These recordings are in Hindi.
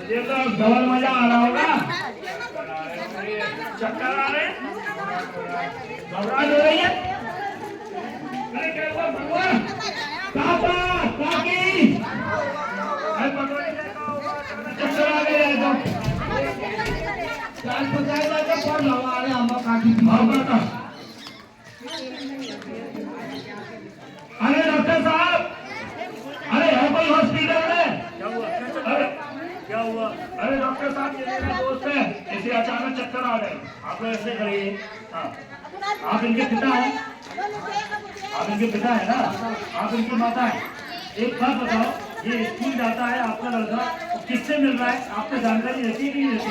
ये तो डबल मजा आ रहा होगा। चक्कर आ रहे, घबराहट हो रही है। अरे क्या हुआ भगवान? काका, काकी, अरे पकड़े चक्कर आ गए तो चार पचास जाकर फोन लगा रहे हम काकी का। अरे डॉक्टर साहब, अरे है कोई हॉस्पिटल में? क्या हुआ? अरे डॉक्टर साहब, ये मेरा दोस्त है, इसे अचानक चक्कर आ गए। आप लोग ऐसे खड़िए। हाँ, आप इनके पिता हैं? आप इनके पिता है ना? आप इनकी माता है? एक बात बताओ, ये स्कूल जाता है आपका लड़का, किससे मिल रहा है? आपको जानकारी रहती है कि नहीं रहती?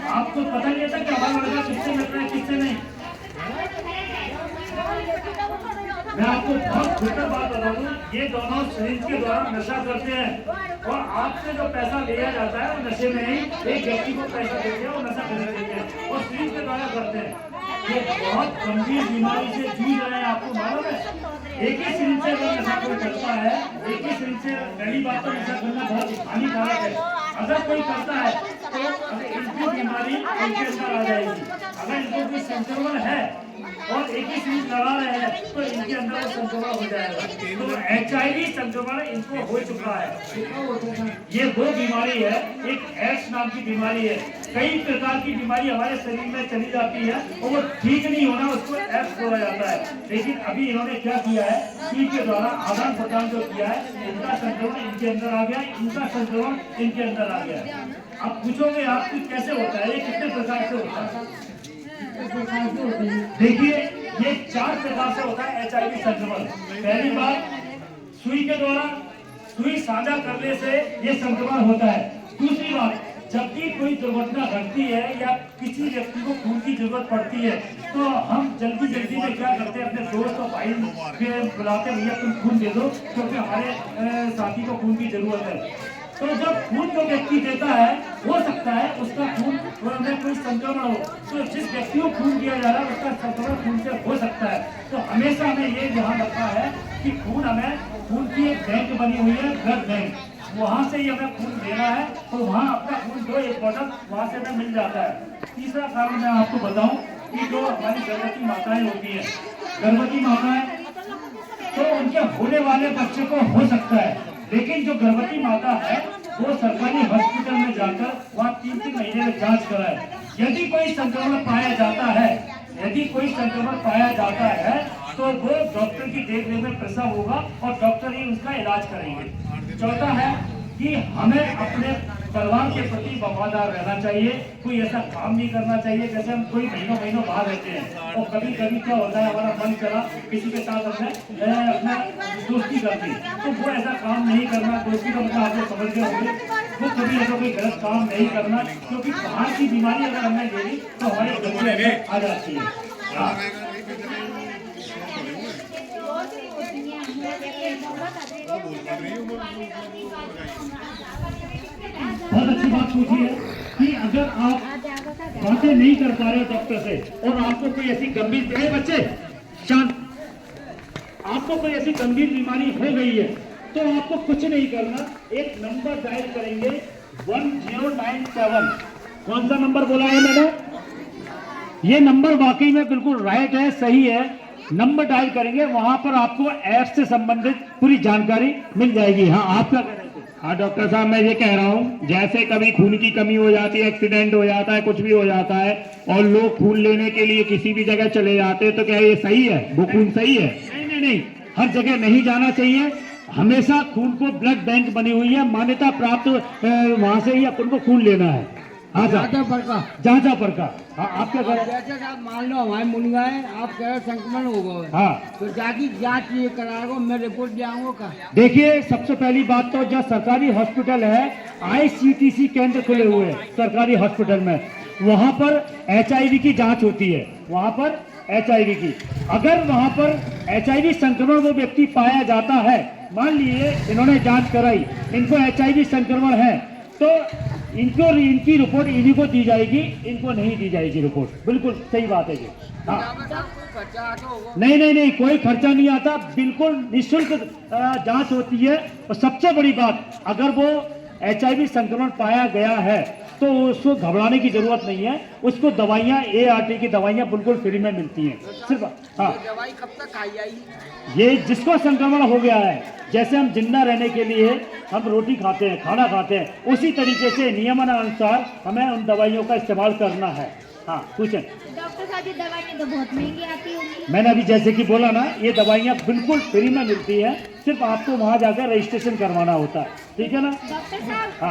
आपको पता नहीं रहता कि हमारा लड़का किससे मिल रहा है, किससे नहीं? मैं आपको बहुत बेहतर बात बता दूं, ये दोनों सिरिंज के द्वारा नशा करते हैं और आपसे जो पैसा लिया जाता है वो नशे में ही एक व्यक्ति को पैसा देते हैं और नशा करने देते हैं और सिरिंज के द्वारा करते हैं। ये बहुत गंभीर बीमारी से जूझ रहे हैं, आपको मालूम है? एक ही सिरिंज से अगर नशा कोई करता है, एक ही सिरिंज से पहली बात तो नशा करना बहुत हानिकारक है। अगर कोई करता है तो इनकी बीमारी इनके अंदर आ जाएगी। अगर इनको कोई संक्रमण है और एक ही चीज लगा रहे हैं तो इनके अंदर संक्रमण हो जाएगा। तो HIV संक्रमण इनको हो चुका है। ये दो बीमारी है, एक एड्स नाम की बीमारी है। कई प्रकार की बीमारी हमारे शरीर में चली जाती है और वो ठीक नहीं होना, उसको एड्स बोला जाता है। लेकिन अभी इन्होंने क्या किया है, सुई के द्वारा आदान प्रदान जो किया है, इनका संक्रमण इनके अंदर आ गया, इनका संक्रमण इनके अंदर आ गया। अब पूछोगे आप कि कैसे होता है, ये कितने प्रकार से होता है? देखिए, ये 4 प्रकार से होता है HIV संक्रमण। पहली बात, सुई के द्वारा, सुई साझा करने से ये संक्रमण होता है। दूसरी बात, जब भी कोई दुर्घटना घटती है या किसी व्यक्ति को खून की जरूरत पड़ती है तो हम जल्दी में क्या करते हैं, अपने दोस्त और भाई के बुलाते हैं, भैया तुम खून दे दो क्योंकि हमारे साथी को खून की जरूरत है। तो जब खून जो व्यक्ति देता है, हो सकता है उसका खून में कोई संक्रमण हो, तो जिस व्यक्ति को खून दिया जा रहा है उसका संक्रमण खून से हो सकता है। तो हमेशा हमें ये ध्यान रखना है कि खून की एक बैंक बनी हुई है, ब्लड बैंक, वहाँ से ही हमें खून देना है तो वहाँ अपना खून दो, एक बॉटल वहाँ से हमें मिल जाता है। तीसरा कारण मैं आपको बताऊँ कि जो हमारी गर्भवती माताएं होती है, गर्भवती माताएं तो उनके होने वाले बच्चे को हो सकता है, लेकिन जो गर्भवती माता है वो सरकारी हॉस्पिटल में जाकर वहाँ 3-3 महीने में जांच कराए। यदि कोई संक्रमण पाया जाता है तो वो डॉक्टर की देखरेख में प्रसव होगा और डॉक्टर ही उसका इलाज करेंगे। चौथा है कि हमें अपने परिवार के प्रति वफादार रहना चाहिए, कोई ऐसा काम नहीं करना चाहिए जैसे हम कोई महीनों बाहर रहते हैं और कभी क्या होता है, हमारा मन चला किसी के साथ हमने अपना दोस्ती कर दी, तो वो ऐसा काम नहीं करना। दोस्ती का मतलब आप लोग समझ गए होंगे, वो कभी ऐसा कोई गलत काम नहीं करना, क्योंकि बाहर की बीमारी अगर हमने ले ली तो हमारे बच्चे आ जाती है। बहुत अच्छी बात पूछी है कि अगर आप बातें नहीं कर पा रहे हो डॉक्टर से और आपको कोई ऐसी गंभीर, बच्चे शांत, आपको कोई ऐसी गंभीर बीमारी हो गई है तो आपको कुछ नहीं करना, एक नंबर डायल करेंगे 1097। कौन सा नंबर बोला है मैंने? ये नंबर वाकई में बिल्कुल राइट है, सही है। नंबर डायल करेंगे, वहां पर आपको एड्स से संबंधित पूरी जानकारी मिल जाएगी। हाँ, आप क्या कह रहे थे? हाँ डॉक्टर साहब, मैं ये कह रहा हूँ, जैसे कभी खून की कमी हो जाती है, एक्सीडेंट हो जाता है, कुछ भी हो जाता है और लोग खून लेने के लिए किसी भी जगह चले जाते हैं, तो क्या ये सही है? वो खून सही है? नहीं, हर जगह नहीं जाना चाहिए। हमेशा खून को ब्लड बैंक बनी हुई है, मान्यता प्राप्त, वहां से ही अपन को खून लेना है। हाँ जहाँ पर का। हाँ, आप क्या करें? जैसे आप मान लो हमारे मुनगा है, आप कह रहे संक्रमण हो गए, हाँ, तो जाके जांच ये कराओ, मैं रिपोर्ट ले आऊंगा का। देखिए, सबसे पहली बात तो जहाँ सरकारी हॉस्पिटल है, ICTC केंद्र खुले हुए हैं सरकारी हॉस्पिटल में, वहाँ पर HIV की जांच होती है। वहाँ पर HIV की, अगर वहाँ पर HIV संक्रमण वो व्यक्ति पाया जाता है, मान लीजिए इन्होंने जांच कराई, इनको HIV संक्रमण है, तो इनकी रिपोर्ट इन्हीं को दी जाएगी, इनको नहीं दी जाएगी रिपोर्ट। बिल्कुल सही बात है जी। हाँ, खर्चा आता होगा। नहीं, कोई खर्चा नहीं आता, बिल्कुल निःशुल्क जांच होती है। और सबसे बड़ी बात, अगर वो HIV संक्रमण पाया गया है तो उसको घबराने की जरूरत नहीं है। उसको दवाइयाँ, ART की दवाइयाँ बिल्कुल फ्री में मिलती हैं सिर्फ। हाँ, ये दवाई कब तक खाई जाएगी? ये जिसको संक्रमण हो गया है, जैसे हम जिंदा रहने के लिए हम रोटी खाते हैं, खाना खाते हैं, उसी तरीके से नियमानुसार हमें उन दवाइयों का इस्तेमाल करना है। हाँ, पूछें। डॉक्टर साहब ये दवाइयाँ तो बहुत महंगी आती होंगी। मैंने अभी जैसे कि बोला ना, ये दवाइयाँ बिल्कुल फ्री में मिलती है, सिर्फ आपको वहाँ जाकर रजिस्ट्रेशन करवाना होता है। ठीक है ना? डॉक्टर साहब हाँ।